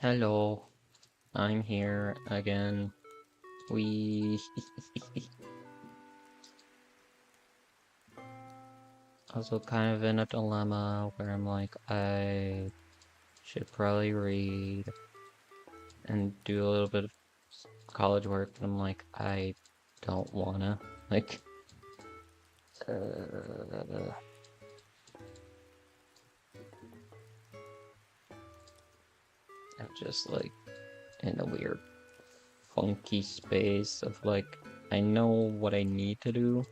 Hello, I'm here again. We also kind of in a dilemma where I'm like, I should probably read and do a little bit of college work, but I'm like, I don't wanna. Like, uh, I'm just like in a weird, funky space of like, I know what I need to do,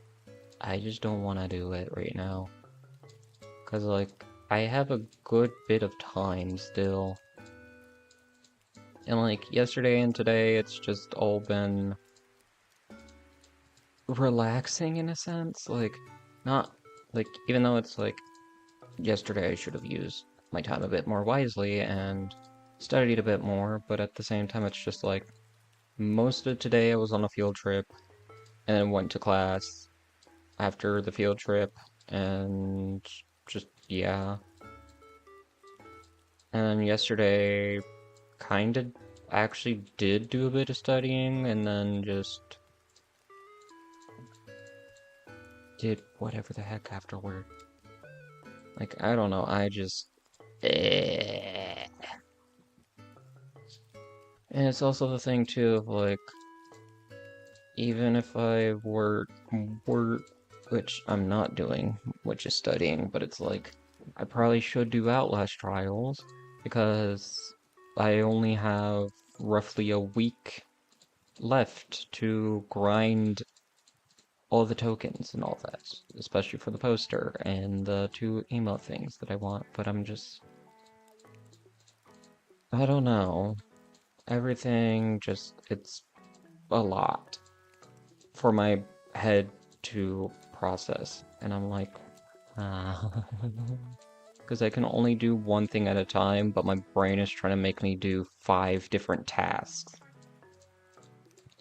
I just don't wanna do it right now. 'Cause like, I have a good bit of time still. And like yesterday and today, it's just all been relaxing in a sense. Like, not like, even though it's like yesterday, I should have used my time a bit more wisely and studied a bit more, but at the same time, it's just like most of today I was on a field trip and then went to class after the field trip and just, yeah. And yesterday, kind of actually did do a bit of studying and then just did whatever the heck afterward. Like, I don't know, I just... eh. And it's also the thing, too, of, like, even if I were, which I'm not doing, which is studying, but it's like, I probably should do Outlast trials, because I only have roughly a week left to grind all the tokens and all that, especially for the poster and the two emote things that I want, but I'm just... I don't know. Everything just, it's a lot for my head to process. And I'm like, because I can only do one thing at a time, but my brain is trying to make me do 5 different tasks.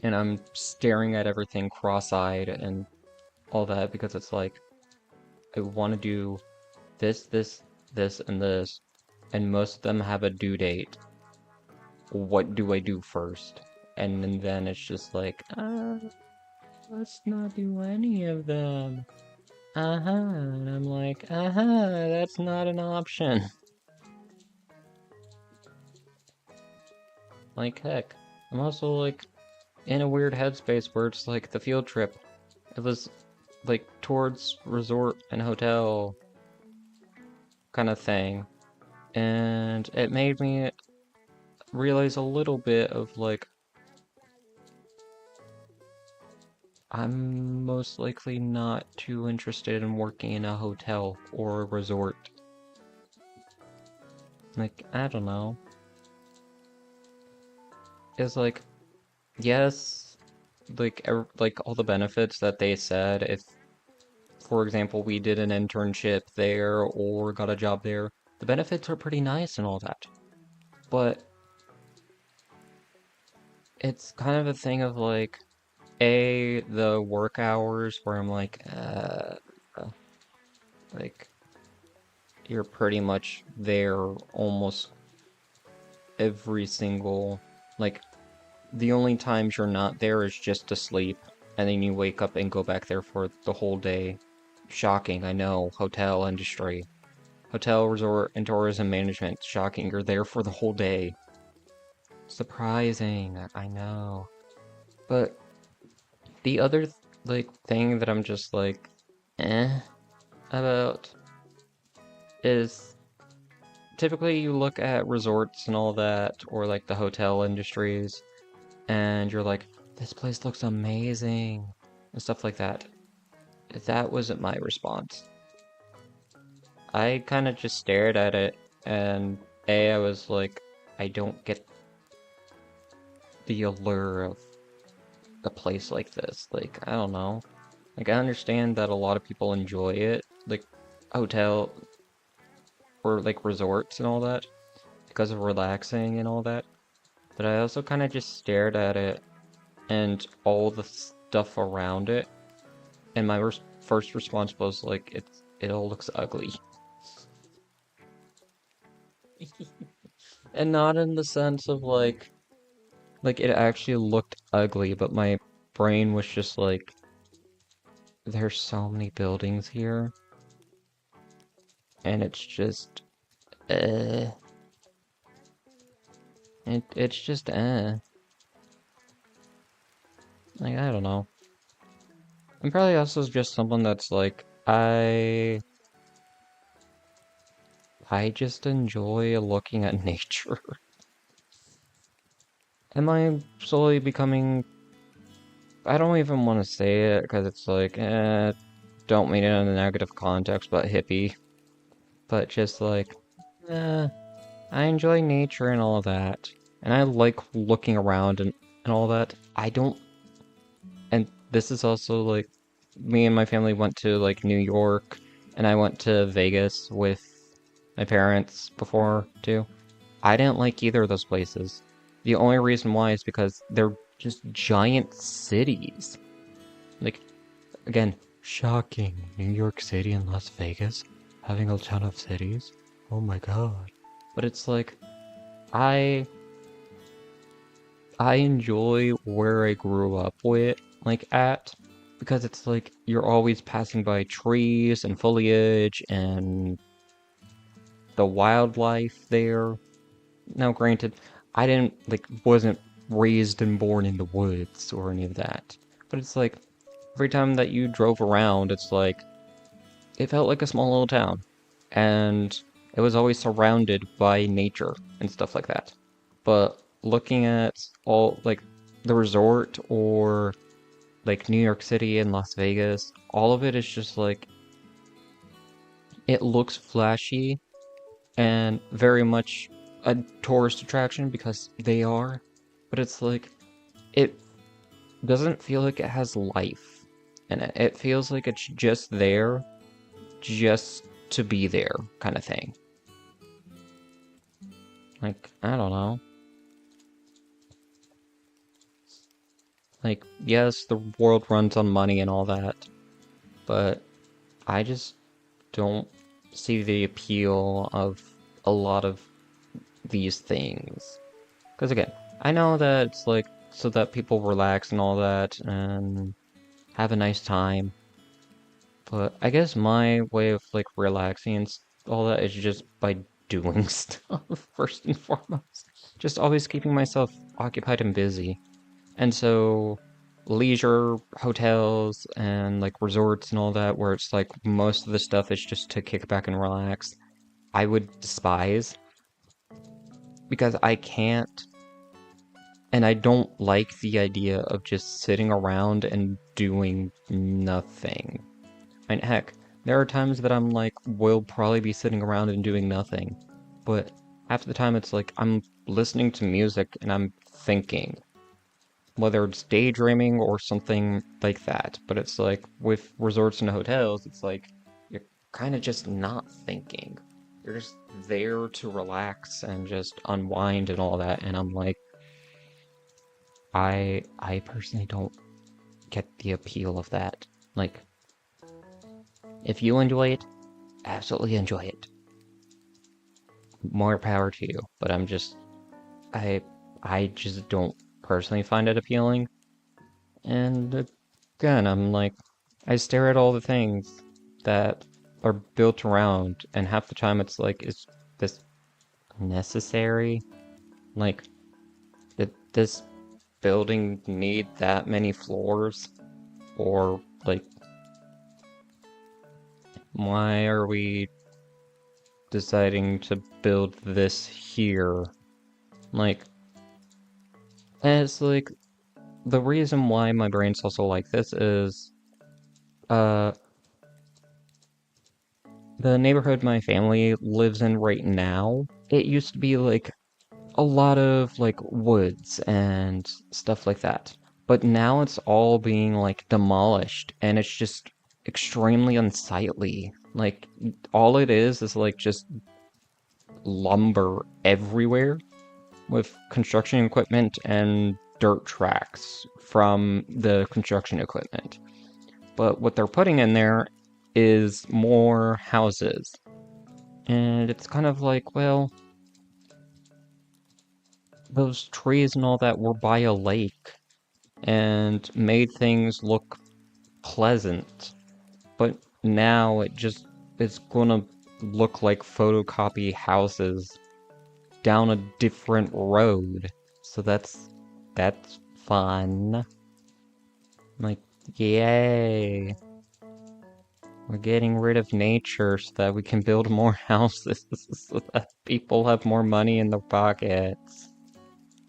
And I'm staring at everything cross-eyed and all that because it's like, I want to do this, and this, and most of them have a due date. What do I do first? And then it's just like, let's not do any of them. And I'm like, that's not an option. Like, heck. I'm also, like, in a weird headspace where it's like the field trip. It was, like, towards resort and hotel kind of thing. And it made me realize a little bit of, like, I'm most likely not too interested in working in a hotel or a resort. Like, I don't know. It's like, yes, like all the benefits that they said, if, for example, we did an internship there or got a job there, the benefits are pretty nice and all that. But it's kind of a thing of like, the work hours where I'm like, you're pretty much there almost every single, like, the only times you're not there is just to sleep, and then you wake up and go back there for the whole day. Shocking, I know. Hotel industry. Hotel, resort, and tourism management. Shocking, you're there for the whole day. Surprising, I know. But the other, like, thing that I'm just, like, eh, about is typically you look at resorts and all that, or, like, the hotel industries, and you're like, this place looks amazing, and stuff like that. That wasn't my response. I kind of just stared at it, and I was like, I don't get the allure of a place like this. Like, I don't know. Like, I understand that a lot of people enjoy it, like, hotel or, like, resorts and all that, because of relaxing and all that. But I also kind of just stared at it and all the stuff around it, and my first response was like, it all looks ugly. And not in the sense of like it actually looked ugly, but my brain was just like, there's so many buildings here, and it's just, uh, it's just, like, I don't know. I'm probably also just someone that's like, I just enjoy looking at nature. Am I slowly becoming, I don't even want to say it, because it's like, don't mean it in a negative context, but hippie. But just like, eh, I enjoy nature and all that. And I like looking around and all that. I don't, and this is also like, me and my family went to like New York, and I went to Vegas with my parents before too. I didn't like either of those places. The only reason why is because they're just giant cities. Like, again, shocking. New York City and Las Vegas having a ton of cities. Oh my god. But it's like, I I enjoy where I grew up with, like at, because it's like you're always passing by trees and foliage and the wildlife there. Now, granted, I didn't like wasn't raised and born in the woods or any of that, but it's like every time that you drove around, it's like it felt like a small little town, and it was always surrounded by nature and stuff like that. But looking at all like the resort or like New York City and Las Vegas, all of it is just like it looks flashy and very much a tourist attraction because they are, but it's like it doesn't feel like it has life in it. It feels like it's just there just to be there kind of thing. Like, I don't know. Like, yes, the world runs on money and all that, but I just don't see the appeal of a lot of these things. Because again, I know that it's like so that people relax and all that and have a nice time, but I guess my way of like relaxing and all that is just by doing stuff first and foremost. Just always keeping myself occupied and busy. And so leisure hotels and like resorts and all that where it's like most of the stuff is just to kick back and relax, I would despise because I can't and I don't like the idea of just sitting around and doing nothing. And heck, there are times that I'm like, will probably be sitting around and doing nothing. But half the time it's like I'm listening to music and I'm thinking. Whether it's daydreaming or something like that. But it's like with resorts and hotels, it's like you're kind of just not thinking. You're just there to relax and just unwind and all that. And I'm like, I personally don't get the appeal of that. Like, if you enjoy it, absolutely enjoy it. More power to you. But I'm just I I just don't personally find it appealing. And again, I'm like, I stare at all the things that are built around, and half the time it's like, is this necessary? Like, did this building need that many floors? Or, like, why are we deciding to build this here? Like, and it's like, the reason why my brain's also like this is, uh, the neighborhood my family lives in right now, it used to be like a lot of like woods and stuff like that. But now it's all being like demolished and it's just extremely unsightly. Like all it is like just lumber everywhere with construction equipment and dirt tracks from the construction equipment. But what they're putting in there is more houses. And it's kind of like, well, those trees and all that were by a lake and made things look pleasant. But now it's gonna look like photocopy houses down a different road. So that's fun. Like, yay. We're getting rid of nature so that we can build more houses so that people have more money in their pockets.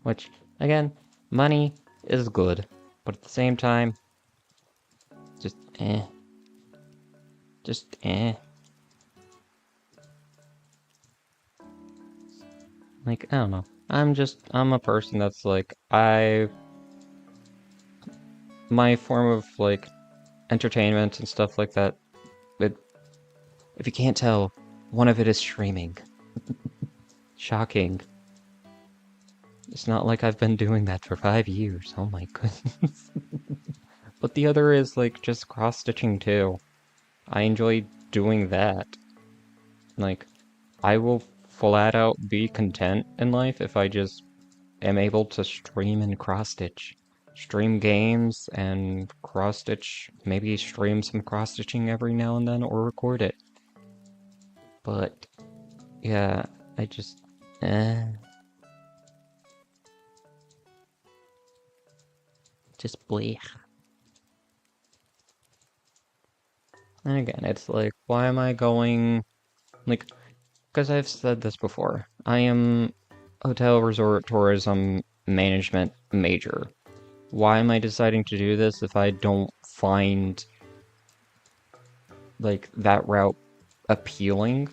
Which, again, money is good, but at the same time, just eh. Just eh. Like, I don't know. I'm a person that's like, my form of, like, entertainment and stuff like that, it, if you can't tell, one of it is streaming. Shocking. It's not like I've been doing that for 5 years. Oh my goodness. But the other is, like, just cross-stitching too. I enjoy doing that. Like, I will flat out be content in life if I just am able to stream and cross-stitch. Stream games and cross-stitch, maybe stream some cross-stitching every now and then or record it. But, yeah, I just, just bleak. And again, it's like, why am I going, like, because I've said this before, I am hotel resort tourism management major. Why am I deciding to do this if I don't find, like, that route appealing?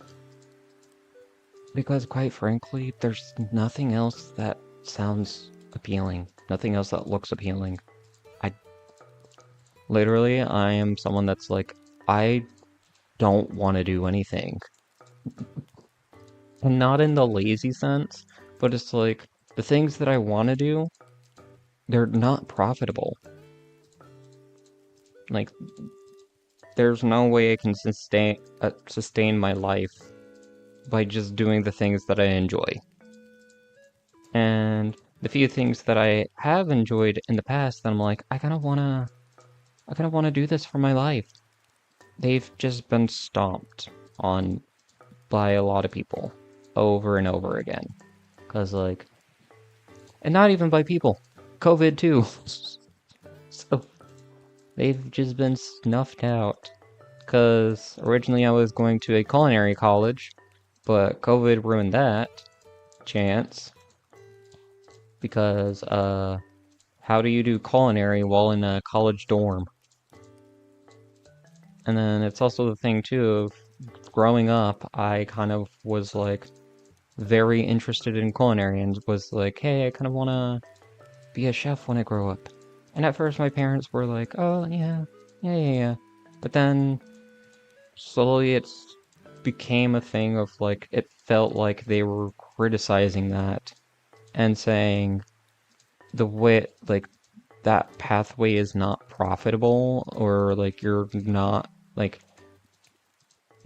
Because quite frankly, there's nothing else that sounds appealing. Nothing else that looks appealing. Literally, I am someone that's like, I don't want to do anything. And not in the lazy sense, but it's like, the things that I want to do, they're not profitable. Like, there's no way I can sustain my life by just doing the things that I enjoy. And the few things that I have enjoyed in the past, that I'm like, I kind of wanna do this for my life. They've just been stomped on by a lot of people over and over again. Cause like, and not even by people, COVID too. So they've just been snuffed out. Cause originally I was going to a culinary college, but COVID ruined that chance. Because, how do you do culinary while in a college dorm? And then it's also the thing too of growing up, I kind of was like very interested in culinary and was like, hey, I kind of want to be a chef when I grow up. And at first my parents were like, oh, yeah, yeah, yeah, yeah. But then slowly it's became a thing of like, it felt like they were criticizing that and saying the way, like, that pathway is not profitable, or like you're not, like,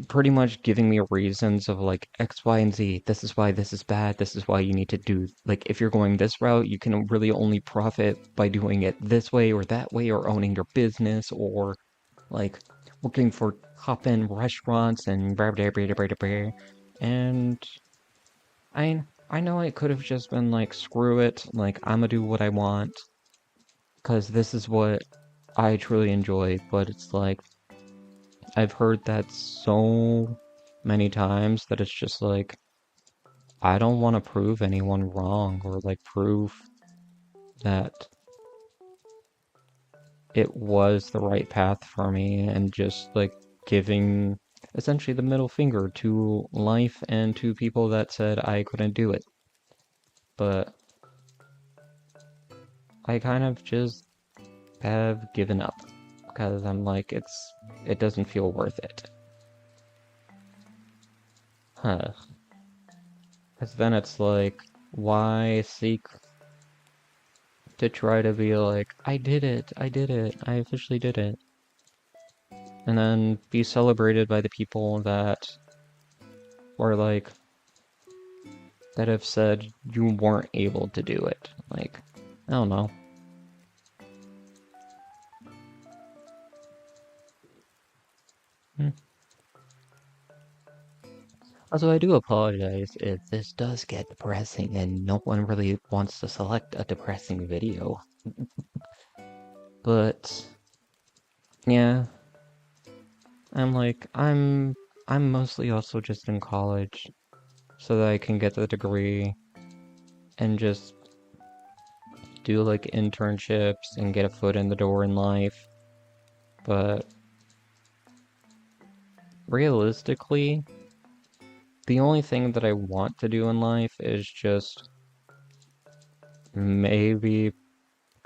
pretty much giving me reasons of like X, Y, and Z. This is why this is bad. This is why you need to do, like, if you're going this route, you can really only profit by doing it this way or that way, or owning your business, or like working for top-end restaurants and blah, blah, blah, blah, blah, blah. And I know I could have just been like, screw it, like, I'm gonna do what I want, because this is what I truly enjoy, but it's like, I've heard that so many times that it's just like, I don't want to prove anyone wrong, or like prove that it was the right path for me, and just like giving essentially the middle finger to life and to people that said I couldn't do it. But I kind of just have given up because I'm like, it doesn't feel worth it. Huh. Because then it's like, why seek to try to be like, I did it, I officially did it. And then be celebrated by the people that were like, that have said you weren't able to do it. Like, I don't know. Hmm. Also, I do apologize if this does get depressing and no one really wants to select a depressing video. But yeah, I'm mostly also just in college so that I can get the degree and just do like internships and get a foot in the door in life. But realistically, the only thing that I want to do in life is just maybe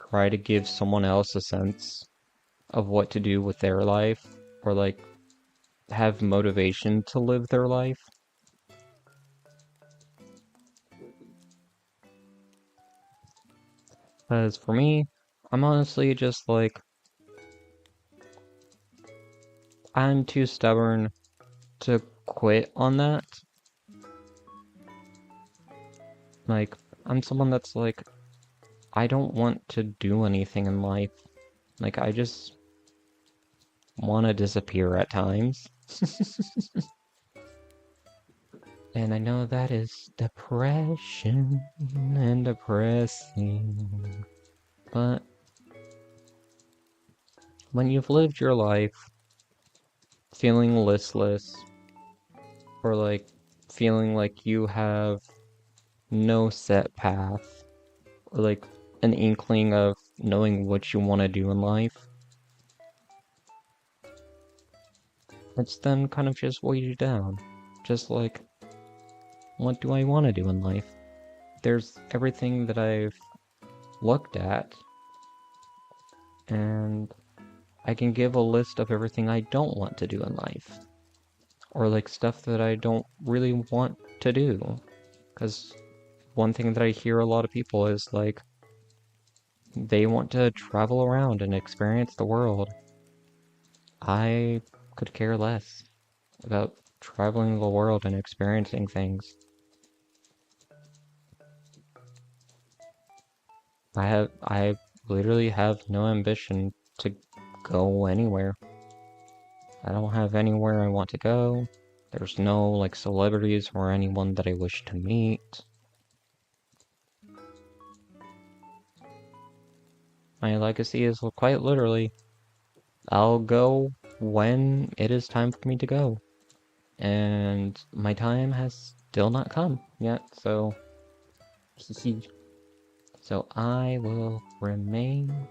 try to give someone else a sense of what to do with their life, or like have motivation to live their life. Because for me, I'm honestly just like, I'm too stubborn to quit on that. Like, I'm someone that's like, I don't want to do anything in life. Like, I just want to disappear at times. And I know that is depression and depressing. But when you've lived your life feeling listless, or like feeling like you have no set path, or like an inkling of knowing what you want to do in life, it's then kind of just weighed you down. Just like, what do I want to do in life? There's everything that I've looked at, and I can give a list of everything I don't want to do in life. Or like stuff that I don't really want to do. Because one thing that I hear a lot of people is like, they want to travel around and experience the world. I could care less about traveling the world and experiencing things. I literally have no ambition to go anywhere. I don't have anywhere I want to go. There's no like celebrities or anyone that I wish to meet. My legacy is quite literally, I'll go when it is time for me to go. And my time has still not come yet, so so I will remain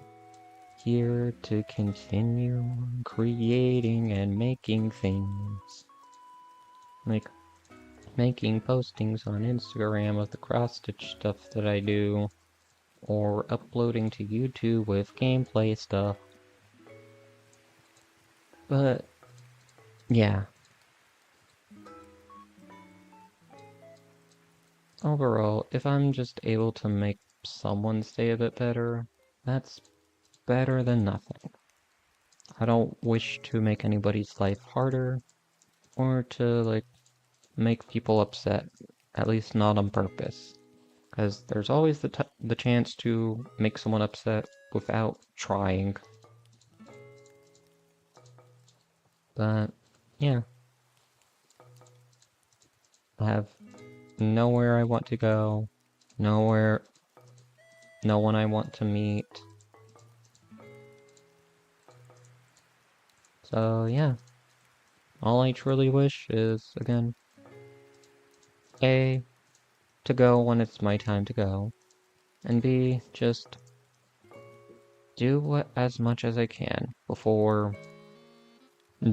here to continue creating and making things. Like making postings on Instagram of the cross-stitch stuff that I do, or uploading to YouTube with gameplay stuff. But yeah, overall, if I'm just able to make someone's day a bit better, that's better than nothing. I don't wish to make anybody's life harder, or to, like, make people upset, at least not on purpose. Because there's always the chance to make someone upset without trying. But, yeah. I have nowhere I want to go, nowhere, no one I want to meet. So, yeah. All I truly wish is, again, A, to go when it's my time to go, and B, just do as much as I can before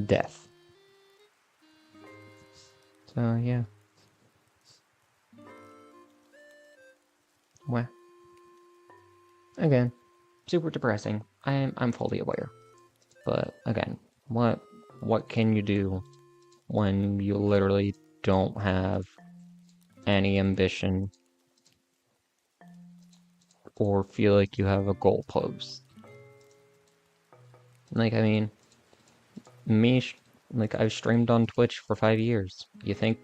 death. So yeah. Well, again, super depressing. I'm fully aware. But again, what can you do when you literally don't have any ambition or feel like you have a goalpost? Like, I mean, me, like, I've streamed on Twitch for 5 years. You think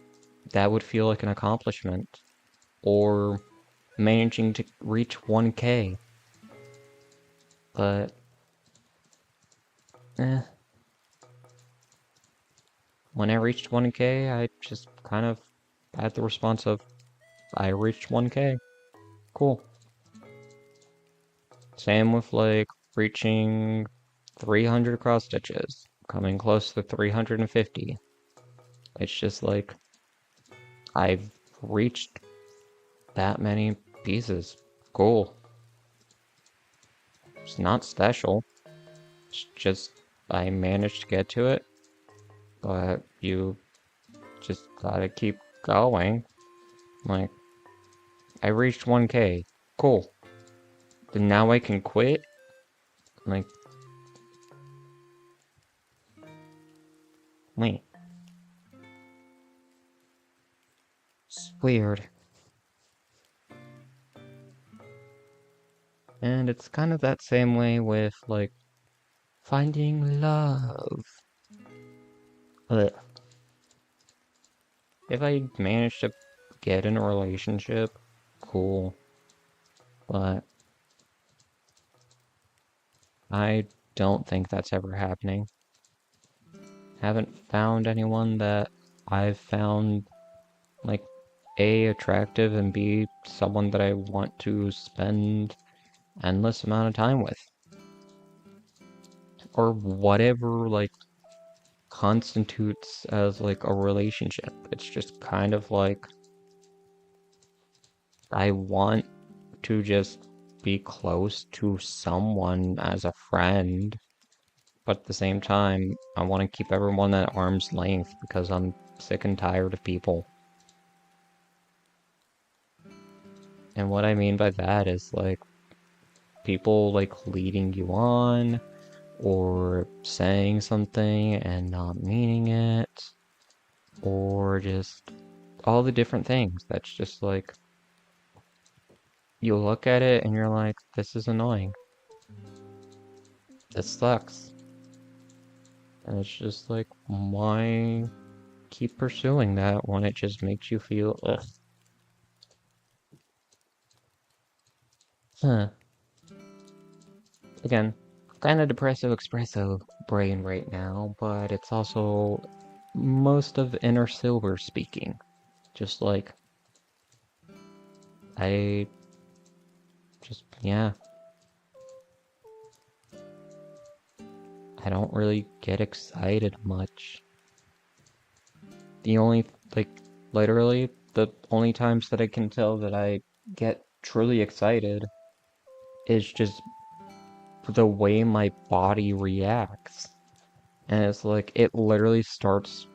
that would feel like an accomplishment? or managing to reach 1K. But, when I reached 1K, I just kind of had the response of, I reached 1K. Cool. Same with, like, reaching 300 cross stitches, coming close to 350. It's just like, I've reached that many pieces. Cool. It's not special. It's just, I managed to get to it, but you just gotta keep going. Like, I reached 1K. Cool. Then now I can quit? Like, wait. It's weird. And it's kind of that same way with, like, finding love. Ugh. If I manage to get in a relationship, cool. But I don't think that's ever happening. Haven't found anyone that I've found, like, A, attractive, and B, someone that I want to spend endless amount of time with. Or whatever, like, constitutes as, like, a relationship. It's just kind of like, I want to just be close to someone as a friend, but at the same time, I want to keep everyone at arm's length because I'm sick and tired of people. And what I mean by that is, like, people, like, leading you on, or saying something and not meaning it, or just all the different things. That's just like, you look at it and you're like, this is annoying. This sucks. And it's just like, why keep pursuing that when it just makes you feel ugh? Huh. Again, kind of Depresso Espresso brain right now, but it's also most of inner silver speaking. Just like, I just, yeah. I don't really get excited much. The only, like, literally, the only times that I can tell that I get truly excited is just the way my body reacts. And it's like, it literally starts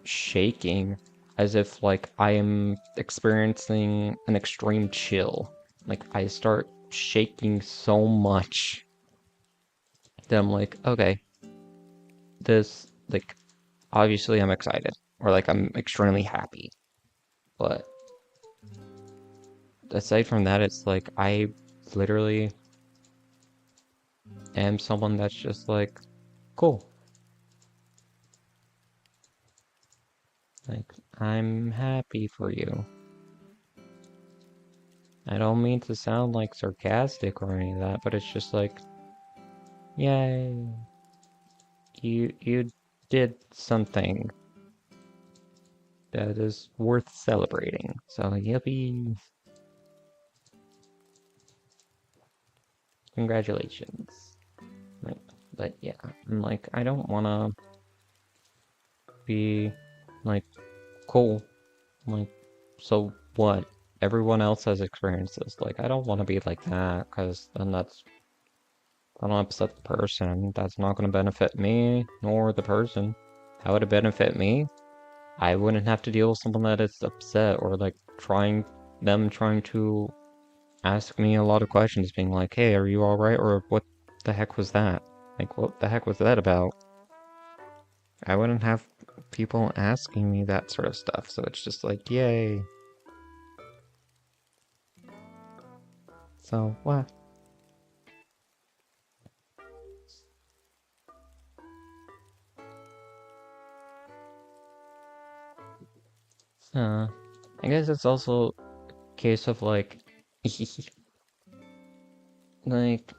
shaking as if, like, I am experiencing an extreme chill. Like, I start shaking so much that I'm like, okay, this, like, obviously I'm excited. Or, like, I'm extremely happy. But aside from that, it's like, I literally am someone that's just like, cool. Like, I'm happy for you. I don't mean to sound, like, sarcastic or any of that, but it's just like, yay. You did something that is worth celebrating. So, yippee. Congratulations. Like, but yeah, I'm like, I don't wanna be, like, cool. Like, so what? Everyone else has experiences. Like, I don't want to be like that, because then that's gonna upset the person. That's not gonna benefit me, nor the person. How would it benefit me? I wouldn't have to deal with someone that is upset, or, like, trying to ask me a lot of questions, being like, hey, are you alright? Or what the heck was that? Like, what the heck was that about? I wouldn't have people asking me that sort of stuff, so it's just like, yay. So, what? I guess it's also case of like, like,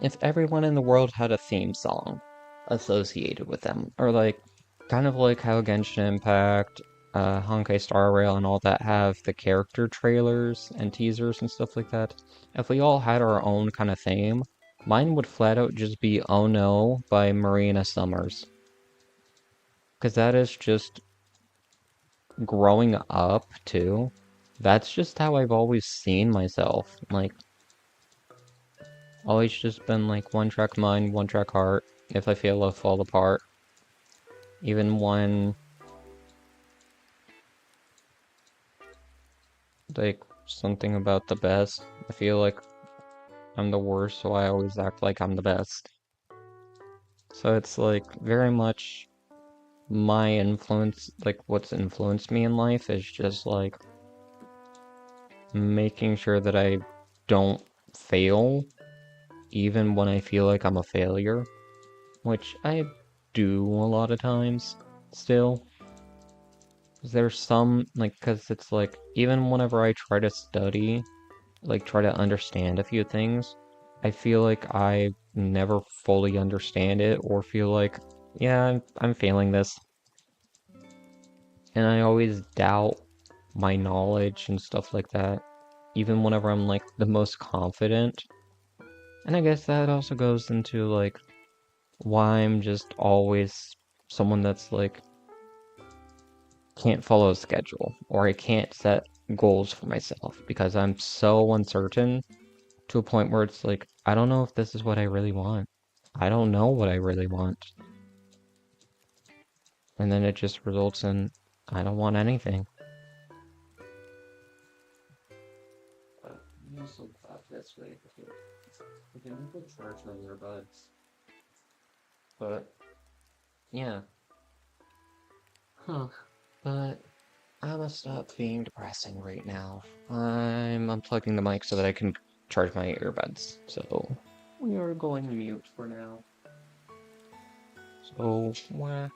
if everyone in the world had a theme song associated with them, or like, kind of like how Genshin Impact, Honkai Star Rail, and all that have the character trailers and teasers and stuff like that. If we all had our own kind of theme, mine would flat out just be "Oh No" by Marina Summers, because that is just growing up too. That's just how I've always seen myself. Like, always just been like one track mind, one track heart. If I feel I'll fall apart. Even when, like, something about the best, I feel like I'm the worst, so I always act like I'm the best. So it's like very much my influence, like what's influenced me in life is just like making sure that I don't fail, even when I feel like I'm a failure, which I do a lot of times still. There's some, like, because it's like, even whenever I try to study, like, try to understand a few things, I feel like I never fully understand it or feel like, yeah, I'm failing this. And I always doubt my knowledge and stuff like that, even whenever I'm, like, the most confident. And I guess that also goes into, like, why I'm just always someone that's, like, can't follow a schedule or I can't set goals for myself because I'm so uncertain to a point where it's like, I don't know if this is what I really want. I don't know what I really want. And then it just results in I don't want anything. But you also thought this way. You can charge my earbuds. But yeah. Huh. But I must stop being depressing right now. I'm unplugging the mic so that I can charge my earbuds. So we are going mute for now. So, wah.